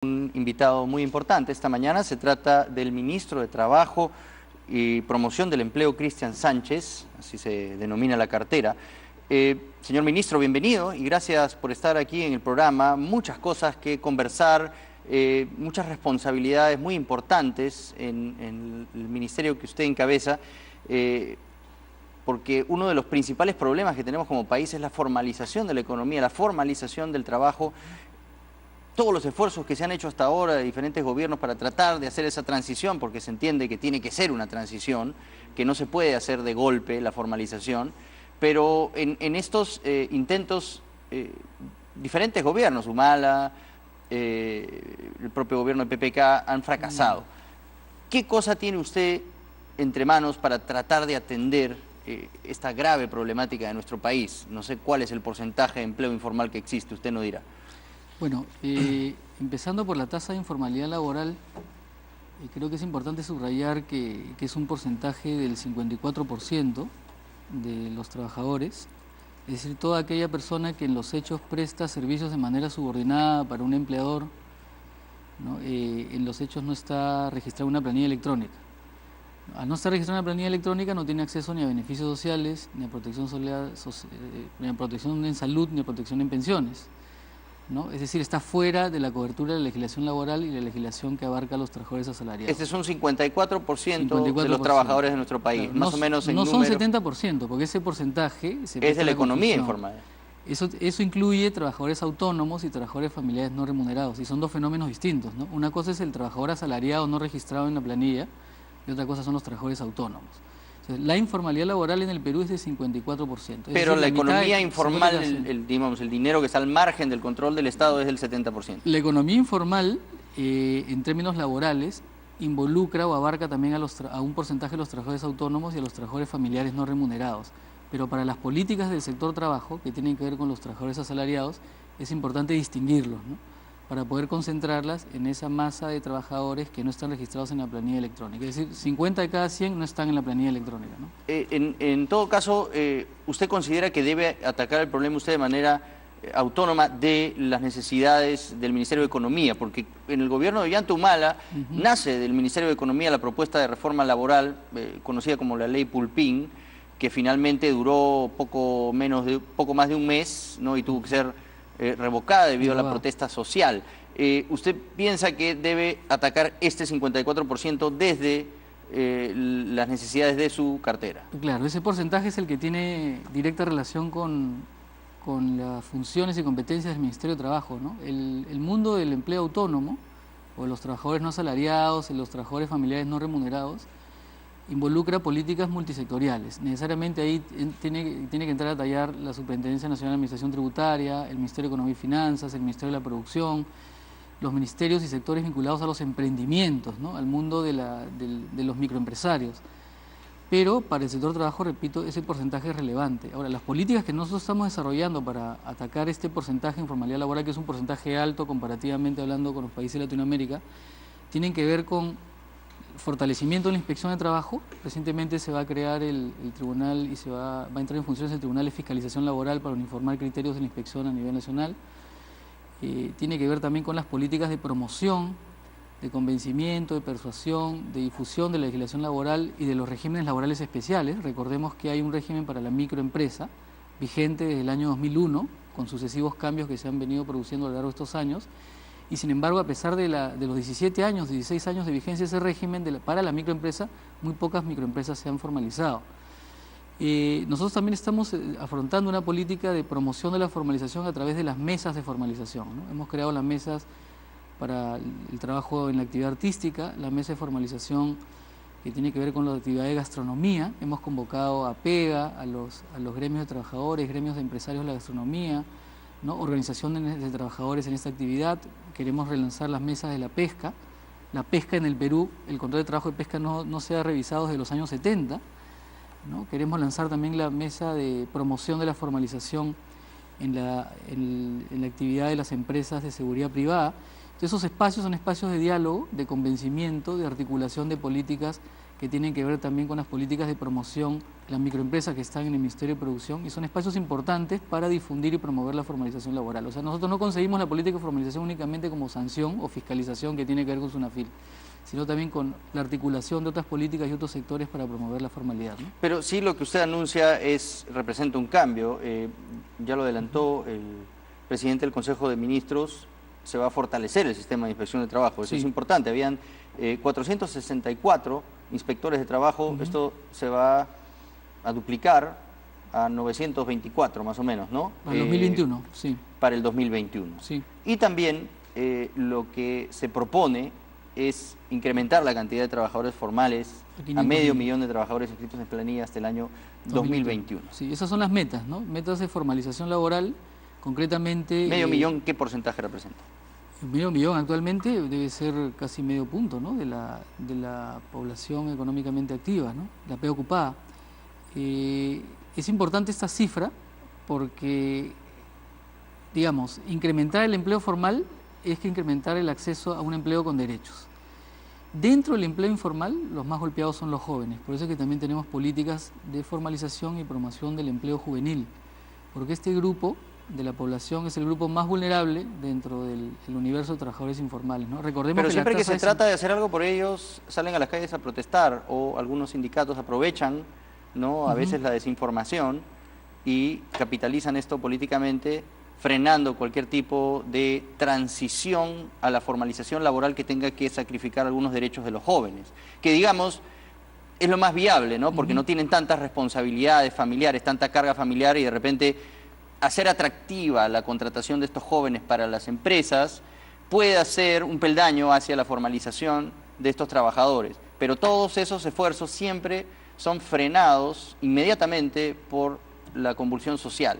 Un invitado muy importante esta mañana. Se trata del ministro de Trabajo y Promoción del Empleo, Cristian Sánchez, así se denomina la cartera. Señor ministro, bienvenido y gracias por estar aquí en el programa. Muchas cosas que conversar, muchas responsabilidades muy importantes en el ministerio que usted encabeza, porque uno de los principales problemas que tenemos como país es la formalización de la economía, la formalización del trabajo. Todos los esfuerzos que se han hecho hasta ahora de diferentes gobiernos para tratar de hacer esa transición, porque se entiende que tiene que ser una transición, que no se puede hacer de golpe la formalización, pero en estos intentos, diferentes gobiernos, Humala, el propio gobierno de PPK, han fracasado. ¿Qué cosa tiene usted entre manos para tratar de atender esta grave problemática de nuestro país? No sé cuál es el porcentaje de empleo informal que existe, usted nos dirá. Bueno, empezando por la tasa de informalidad laboral, creo que es importante subrayar que es un porcentaje del 54% de los trabajadores, es decir, toda aquella persona que en los hechos presta servicios de manera subordinada para un empleador, ¿no? En los hechos no está registrada una planilla electrónica. Al no estar registrada una planilla electrónica no tiene acceso ni a beneficios sociales, ni a protección, ni a protección en salud, ni a protección en pensiones, ¿no? Es decir, está fuera de la cobertura de la legislación laboral y la legislación que abarca a los trabajadores asalariados. Este es un 54% de los trabajadores de nuestro país, claro, más o menos en número. No son 70%, porque ese porcentaje es de la economía informal. Eso incluye trabajadores autónomos y trabajadores familiares no remunerados, y son dos fenómenos distintos, ¿no? Una cosa es el trabajador asalariado no registrado en la planilla, y otra cosa son los trabajadores autónomos. La informalidad laboral en el Perú es de 54%. Pero la economía informal, digamos, el dinero que está al margen del control del Estado es del 70%. La economía informal, en términos laborales, involucra o abarca también a un porcentaje de los trabajadores autónomos y a los trabajadores familiares no remunerados. Pero para las políticas del sector trabajo, que tienen que ver con los trabajadores asalariados, es importante distinguirlos, ¿no? Para poder concentrarlas en esa masa de trabajadores que no están registrados en la planilla electrónica. Es decir, 50 de cada 100 no están en la planilla electrónica, ¿no? En todo caso, ¿usted considera que debe atacar el problema usted de manera autónoma de las necesidades del Ministerio de Economía? Porque en el gobierno de Ollanta Humala nace del Ministerio de Economía la propuesta de reforma laboral, conocida como la Ley Pulpín, que finalmente duró poco más de un mes, ¿no? Y tuvo que ser revocada debido a la protesta social. ¿Usted piensa que debe atacar este 54% desde las necesidades de su cartera? Claro, ese porcentaje es el que tiene directa relación con las funciones y competencias del Ministerio de Trabajo, ¿no? El mundo del empleo autónomo, o los trabajadores no asalariados, y los trabajadores familiares no remunerados, involucra políticas multisectoriales. Necesariamente ahí tiene que entrar a tallar la Superintendencia Nacional de Administración Tributaria, el Ministerio de Economía y Finanzas, el Ministerio de la Producción, los ministerios y sectores vinculados a los emprendimientos, ¿no? Al mundo de los microempresarios. Pero para el sector trabajo, repito, ese porcentaje es relevante. Ahora, las políticas que nosotros estamos desarrollando para atacar este porcentaje de informalidad laboral, que es un porcentaje alto comparativamente hablando con los países de Latinoamérica, tienen que ver con fortalecimiento de la inspección de trabajo. Recientemente se va a crear el tribunal y va a entrar en funciones el Tribunal de Fiscalización Laboral para uniformar criterios de la inspección a nivel nacional. Tiene que ver también con las políticas de promoción, de convencimiento, de persuasión, de difusión de la legislación laboral y de los regímenes laborales especiales. Recordemos que hay un régimen para la microempresa vigente desde el año 2001, con sucesivos cambios que se han venido produciendo a lo largo de estos años. Y sin embargo, a pesar de los 17 años, 16 años de vigencia de ese régimen para la microempresa, muy pocas microempresas se han formalizado. Nosotros también estamos afrontando una política de promoción de la formalización a través de las mesas de formalización, ¿no? Hemos creado las mesas para el trabajo en la actividad artística, la mesa de formalización que tiene que ver con la actividad de gastronomía. Hemos convocado a PEGA, a los gremios de trabajadores, gremios de empresarios de la gastronomía, ¿no? Organizaciones de trabajadores en esta actividad. Queremos relanzar las mesas de la pesca. La pesca en el Perú, el control de trabajo de pesca no se ha revisado desde los años 70, ¿no? Queremos lanzar también la mesa de promoción de la formalización en la actividad de las empresas de seguridad privada. Entonces, esos espacios son espacios de diálogo, de convencimiento, de articulación de políticas que tienen que ver también con las políticas de promoción de las microempresas que están en el Ministerio de Producción, y son espacios importantes para difundir y promover la formalización laboral. O sea, nosotros no concebimos la política de formalización únicamente como sanción o fiscalización que tiene que ver con SUNAFIL, sino también con la articulación de otras políticas y otros sectores para promover la formalidad, ¿no? Pero sí, lo que usted anuncia representa un cambio. Ya lo adelantó el presidente del Consejo de Ministros, se va a fortalecer el sistema de inspección de trabajo. Eso es importante. Habían 464 inspectores de trabajo. Esto se va a duplicar a 924 más o menos, ¿no? Para el 2021, sí. Para el 2021. Sí. Y también lo que se propone es incrementar la cantidad de trabajadores formales a medio millón de trabajadores inscritos en planilla hasta el año 2021. Sí, esas son las metas, ¿no? Metas de formalización laboral, concretamente... ¿Medio millón qué porcentaje representa? Medio millón actualmente debe ser casi medio punto, ¿no? de la población económicamente activa, ¿no? La P ocupada. Es importante esta cifra porque, digamos, incrementar el empleo formal es que incrementar el acceso a un empleo con derechos. Dentro del empleo informal, los más golpeados son los jóvenes. Por eso es que también tenemos políticas de formalización y promoción del empleo juvenil, porque este grupo de la población es el grupo más vulnerable dentro del universo de trabajadores informales, ¿no? Recordemos Pero que siempre que se trata de hacer algo por ellos, salen a las calles a protestar, o algunos sindicatos aprovechan, ¿no? A veces la desinformación y capitalizan esto políticamente, frenando cualquier tipo de transición a la formalización laboral que tenga que sacrificar algunos derechos de los jóvenes, que digamos es lo más viable, ¿no? Porque no tienen tantas responsabilidades familiares, tanta carga familiar, y de repente hacer atractiva la contratación de estos jóvenes para las empresas puede hacer un peldaño hacia la formalización de estos trabajadores. Pero todos esos esfuerzos siempre son frenados inmediatamente por la convulsión social.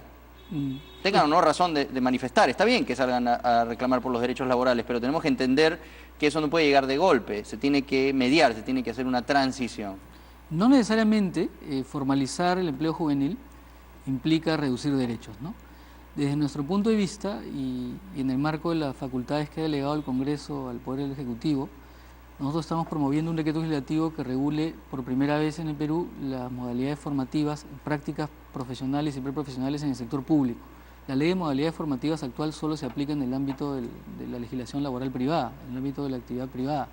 Tengan o no razón de manifestar, está bien que salgan a reclamar por los derechos laborales, pero tenemos que entender que eso no puede llegar de golpe, se tiene que mediar, se tiene que hacer una transición. No necesariamente formalizar el empleo juvenil implica reducir derechos, ¿no? Desde nuestro punto de vista y en el marco de las facultades que ha delegado el Congreso al Poder Ejecutivo, nosotros estamos promoviendo un decreto legislativo que regule por primera vez en el Perú las modalidades formativas, prácticas profesionales y preprofesionales en el sector público. La ley de modalidades formativas actual solo se aplica en el ámbito de la legislación laboral privada, en el ámbito de la actividad privada.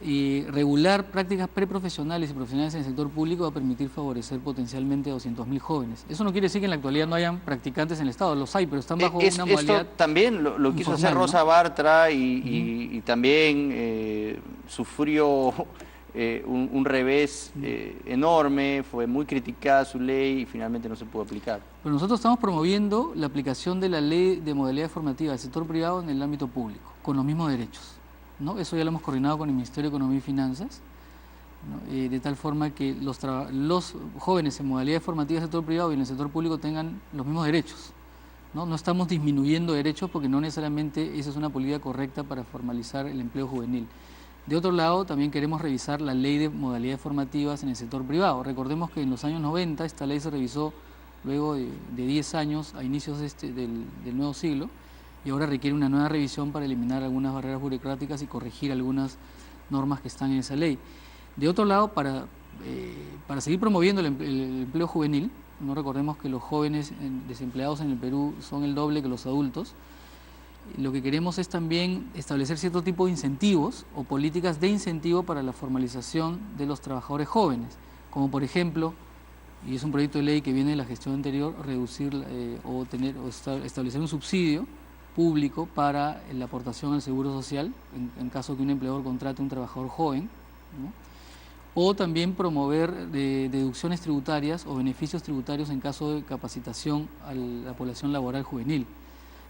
Y regular prácticas preprofesionales y profesionales en el sector público va a permitir favorecer potencialmente a 200.000 jóvenes. Eso no quiere decir que en la actualidad no hayan practicantes en el Estado, los hay, pero están bajo una modalidad. Esto también lo quiso hacer Rosa Bartra y también sufrió un revés enorme, fue muy criticada su ley y finalmente no se pudo aplicar. Pero nosotros estamos promoviendo la aplicación de la ley de modalidades formativas del sector privado en el ámbito público, con los mismos derechos, ¿no? Eso ya lo hemos coordinado con el Ministerio de Economía y Finanzas, ¿no? De tal forma que los jóvenes en modalidades formativas del sector privado y en el sector público tengan los mismos derechos, ¿no? No estamos disminuyendo derechos porque no necesariamente esa es una política correcta para formalizar el empleo juvenil. De otro lado, también queremos revisar la ley de modalidades formativas en el sector privado. Recordemos que en los años 90 esta ley se revisó luego de 10 años a inicios del nuevo siglo, y ahora requiere una nueva revisión para eliminar algunas barreras burocráticas y corregir algunas normas que están en esa ley. De otro lado, para seguir promoviendo el empleo juvenil, no recordemos que los jóvenes desempleados en el Perú son el doble que los adultos. Lo que queremos es también establecer cierto tipo de incentivos o políticas de incentivo para la formalización de los trabajadores jóvenes, como por ejemplo, y es un proyecto de ley que viene de la gestión anterior, reducir establecer un subsidio público para la aportación al seguro social en caso que un empleador contrate a un trabajador joven, ¿no? O también promover deducciones tributarias o beneficios tributarios en caso de capacitación a la población laboral juvenil,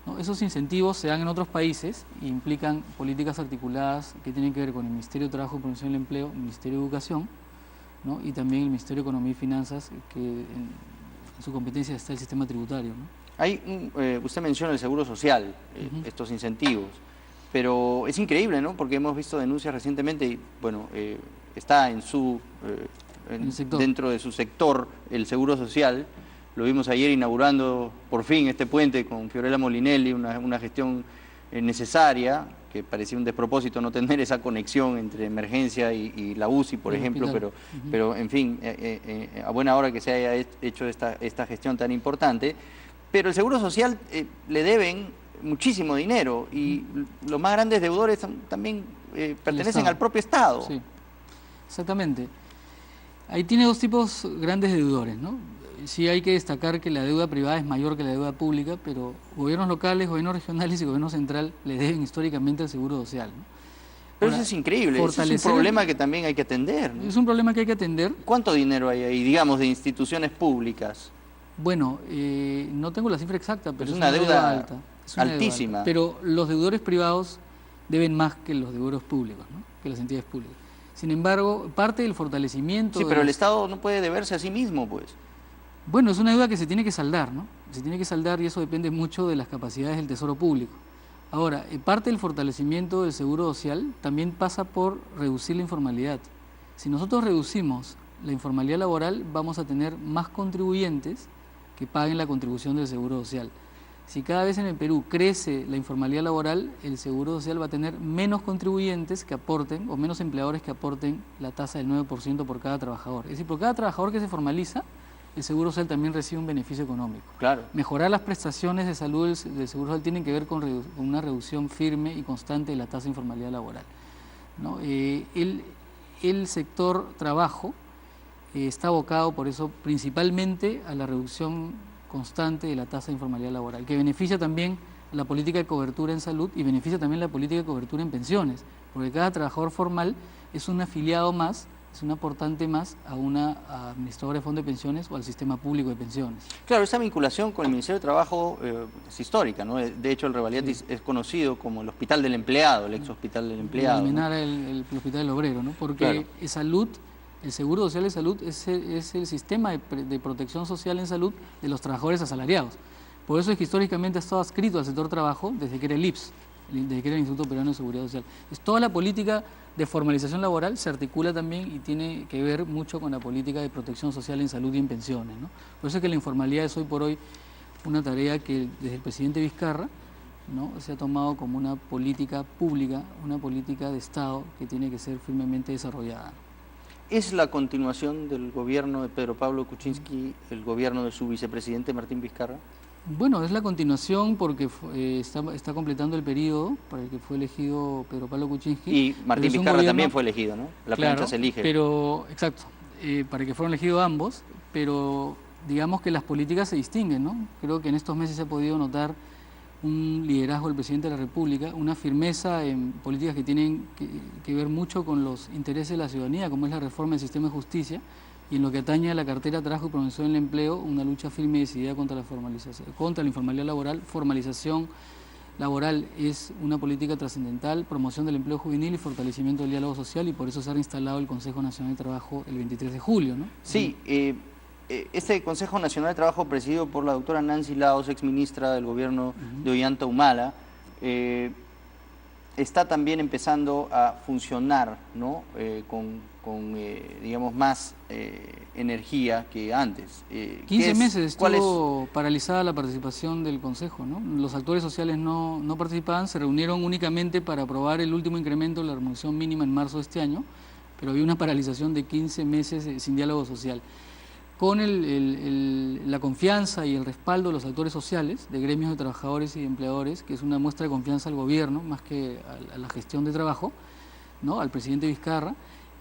¿no? Esos incentivos se dan en otros países e implican políticas articuladas que tienen que ver con el Ministerio de Trabajo y Promoción del Empleo, el Ministerio de Educación, ¿no? Y también el Ministerio de Economía y Finanzas, que en su competencia está el sistema tributario, ¿no? Usted menciona el seguro social, estos incentivos, pero es increíble, ¿no? Porque hemos visto denuncias recientemente y, bueno, está dentro de su sector el seguro social. Lo vimos ayer inaugurando por fin este puente con Fiorella Molinelli, una gestión necesaria, que parecía un despropósito no tener esa conexión entre emergencia y la UCI, por ejemplo, pero en fin, a buena hora que se haya hecho esta gestión tan importante. Pero el Seguro Social le deben muchísimo dinero y los más grandes deudores también pertenecen al propio Estado. Sí, exactamente. Ahí tiene dos tipos grandes deudores, ¿no? Sí hay que destacar que la deuda privada es mayor que la deuda pública, pero gobiernos locales, gobiernos regionales y gobierno central le deben históricamente al Seguro Social, ¿no? Pero eso es increíble, eso es un problema que también hay que atender, ¿no? Es un problema que hay que atender. ¿Cuánto dinero hay ahí, digamos, de instituciones públicas? Bueno, no tengo la cifra exacta, pero es una deuda alta. Altísima. Alta. Pero los deudores privados deben más que los deudores públicos, ¿no? Que las entidades públicas. Sin embargo, parte del fortalecimiento... Sí, pero el Estado no puede deberse a sí mismo, pues. Bueno, es una deuda que se tiene que saldar, ¿no? Se tiene que saldar y eso depende mucho de las capacidades del Tesoro Público. Ahora, parte del fortalecimiento del Seguro Social también pasa por reducir la informalidad. Si nosotros reducimos la informalidad laboral, vamos a tener más contribuyentes que paguen la contribución del Seguro Social. Si cada vez en el Perú crece la informalidad laboral, el Seguro Social va a tener menos contribuyentes que aporten, o menos empleadores que aporten la tasa del 9% por cada trabajador. Es decir, por cada trabajador que se formaliza, el Seguro Social también recibe un beneficio económico. Claro. Mejorar las prestaciones de salud del Seguro Social tienen que ver con una reducción firme y constante de la tasa de informalidad laboral, ¿no? El sector trabajo está abocado, por eso, principalmente a la reducción constante de la tasa de informalidad laboral, que beneficia también la política de cobertura en salud y beneficia también la política de cobertura en pensiones, porque cada trabajador formal es un afiliado más, es un aportante más a una administradora de fondo de pensiones o al sistema público de pensiones. Claro, esa vinculación con el Ministerio de Trabajo es histórica, ¿no? De hecho, el Revaliatis es conocido como el Hospital del Empleado, el ex Hospital del Empleado. Eliminar, ¿no? el Hospital del Obrero, ¿no? Porque claro, salud, el Seguro Social de Salud es el sistema de protección social en salud de los trabajadores asalariados. Por eso es que históricamente ha estado adscrito al sector trabajo desde que era el IPS, desde que era el Instituto Peruano de Seguridad Social. Toda la política de formalización laboral se articula también y tiene que ver mucho con la política de protección social en salud y en pensiones, ¿no? Por eso es que la informalidad es hoy por hoy una tarea que desde el presidente Vizcarra, ¿no?, se ha tomado como una política pública, una política de Estado que tiene que ser firmemente desarrollada. ¿Es la continuación del gobierno de Pedro Pablo Kuczynski el gobierno de su vicepresidente Martín Vizcarra? Bueno, es la continuación porque está completando el periodo para el que fue elegido Pedro Pablo Kuczynski. Y Martín Vizcarra también fue elegido, ¿no? La plancha se elige. Pero, exacto, para que fueron elegidos ambos, pero digamos que las políticas se distinguen, ¿no? Creo que en estos meses se ha podido notar un liderazgo del presidente de la República, una firmeza en políticas que tienen que ver mucho con los intereses de la ciudadanía, como es la reforma del sistema de justicia, y en lo que atañe a la cartera de trabajo y promoción del empleo, una lucha firme y decidida contra la formalización, contra la informalidad laboral. Formalización laboral es una política trascendental, promoción del empleo juvenil y fortalecimiento del diálogo social, y por eso se ha reinstalado el Consejo Nacional de Trabajo el 23 de julio, ¿no? Sí, este Consejo Nacional de Trabajo, presidido por la doctora Nancy Laos, exministra del gobierno de Ollanta Humala, está también empezando a funcionar, ¿no? Con digamos, más energía que antes. 15 meses estuvo paralizada la participación del Consejo, ¿no? Los actores sociales no participaban, se reunieron únicamente para aprobar el último incremento de la remuneración mínima en marzo de este año, pero había una paralización de 15 meses sin diálogo social. Con la confianza y el respaldo de los actores sociales, de gremios de trabajadores y de empleadores, que es una muestra de confianza al gobierno, más que a la gestión de trabajo, ¿no?, al presidente Vizcarra,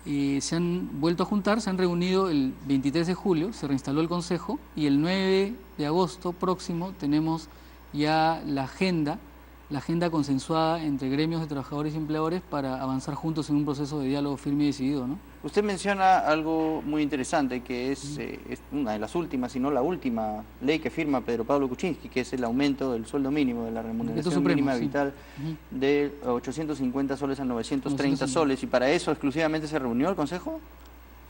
se han vuelto a juntar, se han reunido el 23 de julio, se reinstaló el Consejo, y el 9 de agosto próximo tenemos ya la agenda consensuada entre gremios de trabajadores y empleadores para avanzar juntos en un proceso de diálogo firme y decidido, ¿no? Usted menciona algo muy interesante, que es una de las últimas, si no la última ley que firma Pedro Pablo Kuczynski, que es el aumento del sueldo mínimo, de la remuneración mínima vital, de 850 soles a 930 soles, y para eso exclusivamente se reunió el Consejo.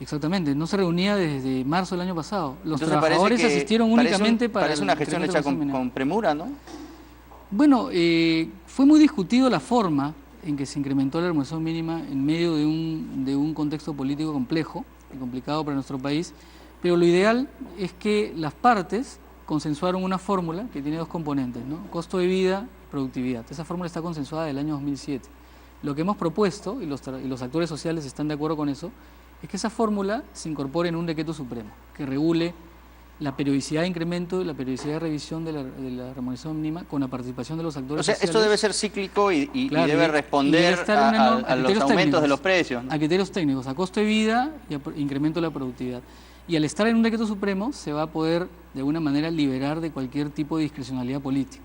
Exactamente, no se reunía desde marzo del año pasado. Los trabajadores asistieron únicamente para... Parece una gestión hecha con premura, ¿no? Bueno, fue muy discutido la forma en que se incrementó la remuneración mínima en medio de un contexto político complejo y complicado para nuestro país, pero lo ideal es que las partes consensuaron una fórmula que tiene dos componentes, ¿no? Costo de vida y productividad. Esa fórmula está consensuada del año 2007. Lo que hemos propuesto, y los actores sociales están de acuerdo con eso, es que esa fórmula se incorpore en un decreto supremo que regule la periodicidad de incremento y la periodicidad de revisión de la remuneración mínima con la participación de los actores sociales. O sea, esto debe ser cíclico y Claro, debe responder a los aumentos técnicos, de los precios, ¿no? A criterios técnicos, a costo de vida y a incremento de la productividad. Y al estar en un decreto supremo se va a poder de alguna manera liberar de cualquier tipo de discrecionalidad política,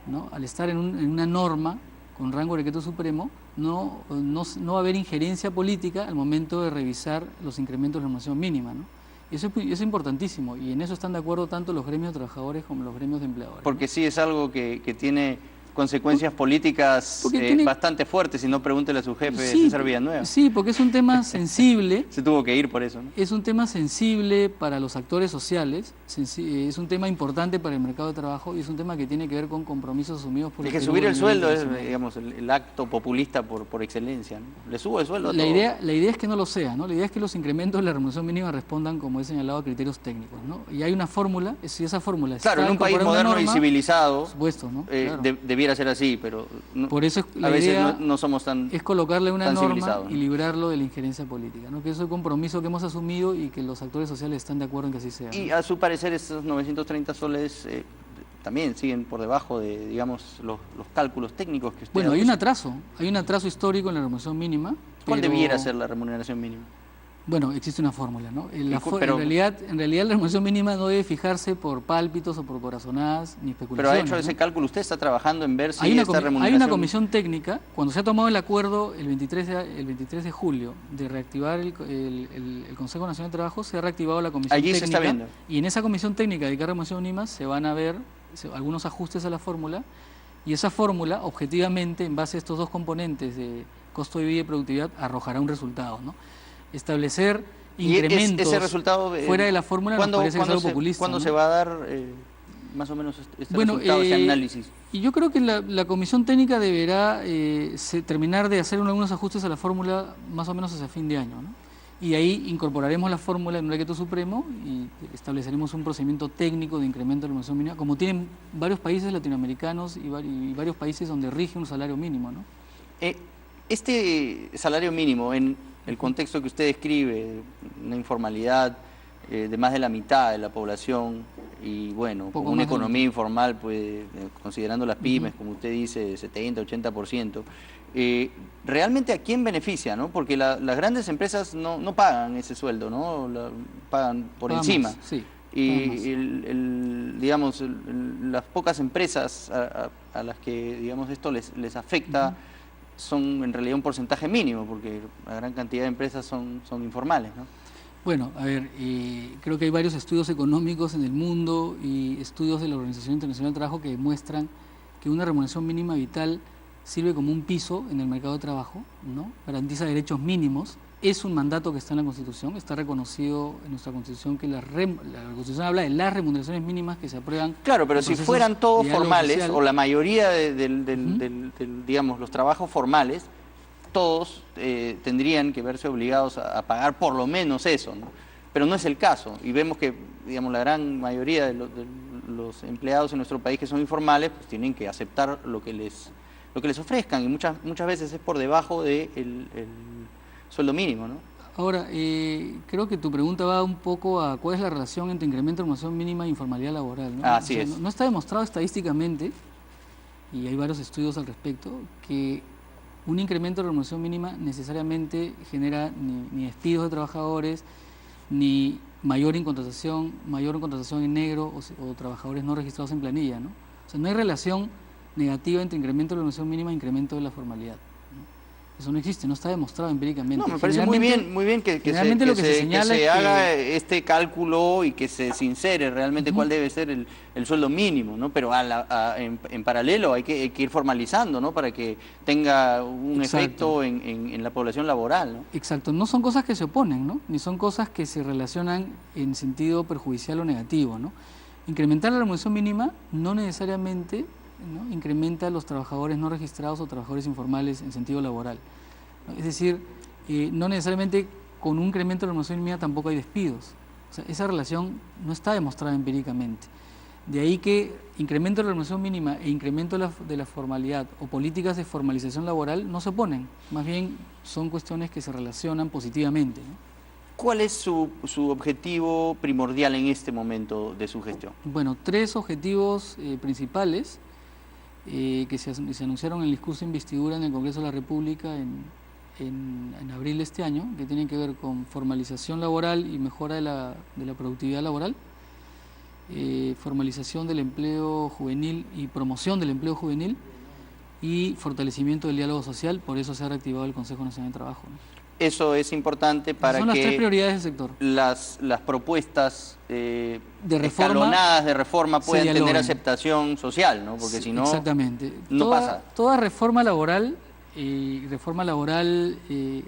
¿no? Al estar en una norma con rango de decreto supremo, no va a haber injerencia política al momento de revisar los incrementos de la remuneración mínima, ¿no? Eso es importantísimo, y en eso están de acuerdo tanto los gremios de trabajadores como los gremios de empleadores, ¿no? Porque sí es algo que tiene consecuencias políticas bastante fuertes, si no pregúntele a su jefe, sí, César Villanueva. Sí, porque es un tema sensible. Se tuvo que ir por eso, ¿no? Es un tema sensible para los actores sociales, es un tema importante para el mercado de trabajo y es un tema que tiene que ver con compromisos asumidos por el que Perú subir el en sueldo es, internacional. digamos, el acto populista por excelencia, ¿no? Le subo el sueldo a La todos. idea es que no lo sea, ¿no? La idea es que los incrementos de la remuneración mínima respondan, como he señalado, a criterios técnicos, ¿no? Y hay una fórmula, si esa fórmula está Claro, en un país incorporada en una moderno y norma, civilizado, por supuesto, ¿no? Claro. debiera ser así, pero Por eso a veces no somos tan es colocarle una tan norma civilizados, y ¿no? librarlo de la injerencia política, ¿no? Que es el compromiso que hemos asumido y que los actores sociales están de acuerdo en que así sea, ¿no? Y a su parecer estos 930 soles también siguen por debajo de, digamos, los cálculos técnicos que usted Bueno, ha hay hecho. un atraso histórico en la remuneración mínima. ¿Cuál pero- debiera ser la remuneración mínima? Bueno, existe una fórmula, ¿no? En Pero- realidad la remuneración mínima no debe fijarse por pálpitos o por corazonadas ni Pero especulaciones, ha hecho ¿no? ese cálculo, usted está trabajando en ver si Hay una, esta remuneración... hay una comisión técnica, cuando se ha tomado el acuerdo el 23 de julio de reactivar el Consejo Nacional de Trabajo, se ha reactivado la comisión Allí técnica. se está viendo. Y en esa comisión técnica de remuneración mínima se van a ver algunos ajustes a la fórmula, y esa fórmula, objetivamente, en base a estos dos componentes de costo de vida y productividad, arrojará un resultado, ¿no? Establecer Y incrementos ese resultado, fuera de la fórmula nos parece que es algo populista, ¿Cuándo ¿no? se va a dar más o menos este Bueno, resultado, este análisis? Y yo creo que la comisión técnica deberá terminar de hacer algunos ajustes a la fórmula más o menos hacia fin de año, ¿no? Y ahí incorporaremos la fórmula en un decreto supremo y estableceremos un procedimiento técnico de incremento de la remuneración mínima, como tienen varios países latinoamericanos y varios países donde rige un salario mínimo, ¿no? Este salario mínimo, en el contexto que usted describe, una informalidad de más de la mitad de la población y bueno, Poco con una más de la economía informal, pues considerando las pymes, como usted dice, 70, 80%, realmente ¿a quién beneficia, no? Porque las grandes empresas no pagan ese sueldo, ¿no? Pagan por Pagan encima. más, sí, Y digamos, las pocas empresas a las que digamos esto les afecta son en realidad un porcentaje mínimo, porque la gran cantidad de empresas son informales, ¿no? Bueno, a ver, creo que hay varios estudios económicos en el mundo y estudios de la Organización Internacional del Trabajo que demuestran que una remuneración mínima vital sirve como un piso en el mercado de trabajo, ¿no? Garantiza derechos mínimos, es un mandato que está en la Constitución, está reconocido en nuestra Constitución que la Constitución habla de las remuneraciones mínimas que se aprueban. Claro, pero en si procesos fueran todos de diálogo formales, social. o la mayoría digamos, los trabajos formales, todos tendrían que verse obligados a pagar por lo menos eso, ¿no? Pero no es el caso, y vemos que, digamos, la gran mayoría de los empleados en nuestro país que son informales, pues tienen que aceptar lo que les ofrezcan, y muchas veces es por debajo del el sueldo mínimo, ¿no? Ahora, creo que tu pregunta va un poco a cuál es la relación entre incremento de remuneración mínima e informalidad laboral, ¿no? Así es. No está demostrado estadísticamente, y hay varios estudios al respecto, que un incremento de remuneración mínima necesariamente genera ni despidos de trabajadores, ni mayor incontratación en negro o trabajadores no registrados en planilla, ¿no? O sea, no hay relación negativa entre incremento de la remuneración mínima e incremento de la formalidad, ¿no? Eso no existe, no está demostrado empíricamente. No, me parece muy bien que se haga este cálculo y que se sincere realmente cuál debe ser el sueldo mínimo, ¿no? Pero en paralelo hay que ir formalizando, ¿no? Para que tenga un efecto en la población laboral, ¿no? Exacto, no son cosas que se oponen, ¿no? Ni son cosas que se relacionan en sentido perjudicial o negativo, ¿no? Incrementar la remuneración mínima no necesariamente, ¿no?, incrementa a los trabajadores no registrados o trabajadores informales en sentido laboral, ¿no? Es decir, no necesariamente con un incremento de la remuneración mínima tampoco hay despidos. O sea, esa relación no está demostrada empíricamente. De ahí que incremento de la remuneración mínima e incremento de la formalidad o políticas de formalización laboral no se oponen, más bien son cuestiones que se relacionan positivamente, ¿no? ¿Cuál es su objetivo primordial en este momento de su gestión? Bueno, tres objetivos principales que se anunciaron en el discurso de investidura en el Congreso de la República en abril de este año, que tienen que ver con formalización laboral y mejora de la productividad laboral, formalización del empleo juvenil y promoción del empleo juvenil y fortalecimiento del diálogo social. Por eso se ha reactivado el Consejo Nacional de Trabajo, ¿no? Eso es importante para Son las tres que prioridades del sector. las propuestas de reforma escalonadas de reforma se puedan tener dialoguen. aceptación social, ¿no? Porque Sí, si no, exactamente. no pasa. Toda reforma laboral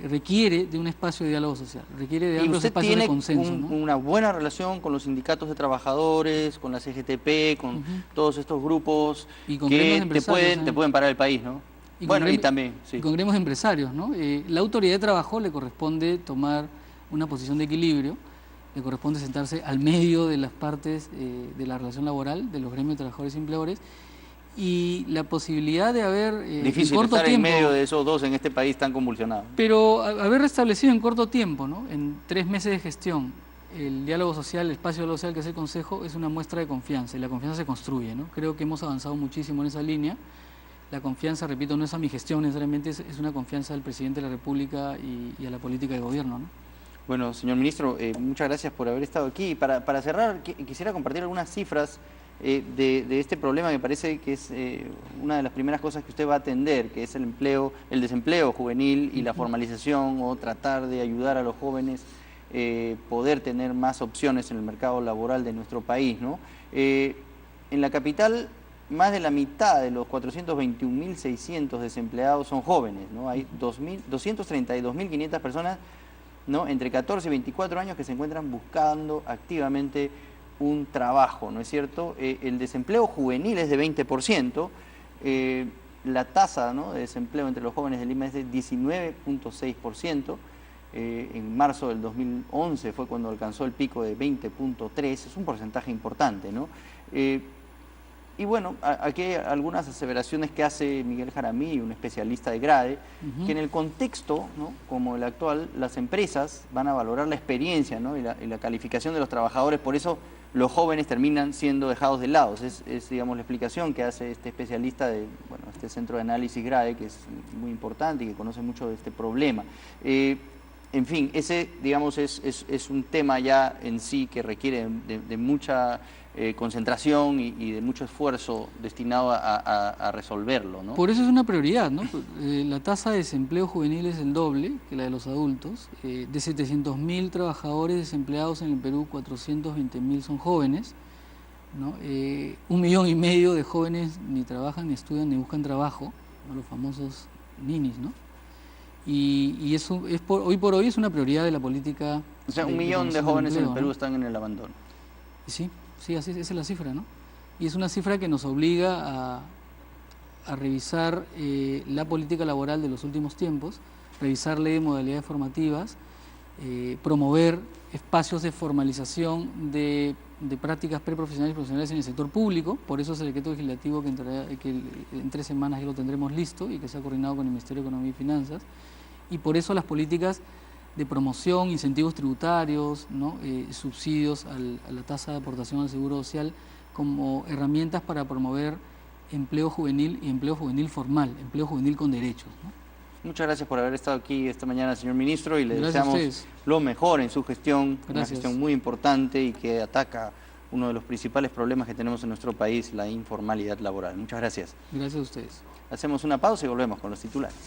requiere de un espacio de diálogo social, requiere de Y amplios usted espacios tiene de consenso, ¿no? una buena relación con los sindicatos de trabajadores, con la CGTP, con todos estos grupos Y con gremios de que empresarios, te pueden parar el país, ¿no? Y con Bueno, y gremi- también, sí. y con gremios de empresarios, ¿no? La autoridad de trabajo le corresponde tomar una posición de equilibrio, le corresponde sentarse al medio de las partes de la relación laboral, de los gremios de trabajadores y empleadores, y la posibilidad de haber Difícil en corto estar tiempo, en medio de esos dos en este país tan convulsionado. pero haber restablecido en corto tiempo, ¿no? En 3 meses de gestión, el diálogo social, el espacio de diálogo social que es el Consejo, es una muestra de confianza, y la confianza se construye, ¿no? Creo que hemos avanzado muchísimo en esa línea. La confianza, repito, no es a mi gestión necesariamente, es una confianza del Presidente de la República y a la política de gobierno, ¿no? Bueno, señor ministro, muchas gracias por haber estado aquí. Para cerrar, quisiera compartir algunas cifras de este problema. Me parece que es una de las primeras cosas que usted va a atender, que es el desempleo juvenil y la formalización, o tratar de ayudar a los jóvenes poder tener más opciones en el mercado laboral de nuestro país, ¿no? En la capital, más de la mitad de los 421.600 desempleados son jóvenes, ¿no? Hay 232.500 personas, ¿no?, entre 14 y 24 años que se encuentran buscando activamente un trabajo, ¿no es cierto? El desempleo juvenil es de 20%, la tasa, ¿no?, de desempleo entre los jóvenes de Lima es de 19.6%, en marzo del 2011 fue cuando alcanzó el pico de 20.3%, es un porcentaje importante, ¿no? Y bueno, aquí hay algunas aseveraciones que hace Miguel Jaramillo, un especialista de GRADE, que en el contexto, ¿no?, como el actual, las empresas van a valorar la experiencia, ¿no?, y la calificación de los trabajadores, por eso los jóvenes terminan siendo dejados de lado. Es, digamos, la explicación que hace este especialista de, bueno, este centro de análisis GRADE, que es muy importante y que conoce mucho de este problema. En fin, ese, digamos, es un tema ya en sí que requiere de mucha concentración y de mucho esfuerzo destinado a resolverlo, ¿no? Por eso es una prioridad, ¿no? La tasa de desempleo juvenil es el doble que la de los adultos. De 700.000 trabajadores desempleados en el Perú, 420.000 son jóvenes, ¿no? 1,5 millones de jóvenes ni trabajan, ni estudian, ni buscan trabajo, ¿no?, los famosos ninis, ¿no? Y eso hoy por hoy es una prioridad de la política. O sea, 1 millón de jóvenes en el Perú, ¿no?, están en el abandono. Sí, así, esa es la cifra, ¿no? Y es una cifra que nos obliga a revisar la política laboral de los últimos tiempos, revisar ley de modalidades formativas, promover espacios de formalización de prácticas preprofesionales y profesionales en el sector público. Por eso es el decreto legislativo que en 3 semanas ya lo tendremos listo y que se ha coordinado con el Ministerio de Economía y Finanzas. Y por eso las políticas de promoción, incentivos tributarios, ¿no?, subsidios a la tasa de aportación al Seguro Social como herramientas para promover empleo juvenil y empleo juvenil formal, empleo juvenil con derechos, ¿no? Muchas gracias por haber estado aquí esta mañana, señor ministro, y le Gracias deseamos lo mejor en su gestión, una Gracias. gestión muy importante y que ataca uno de los principales problemas que tenemos en nuestro país, la informalidad laboral. Muchas gracias. Gracias a ustedes. Hacemos una pausa y volvemos con los titulares.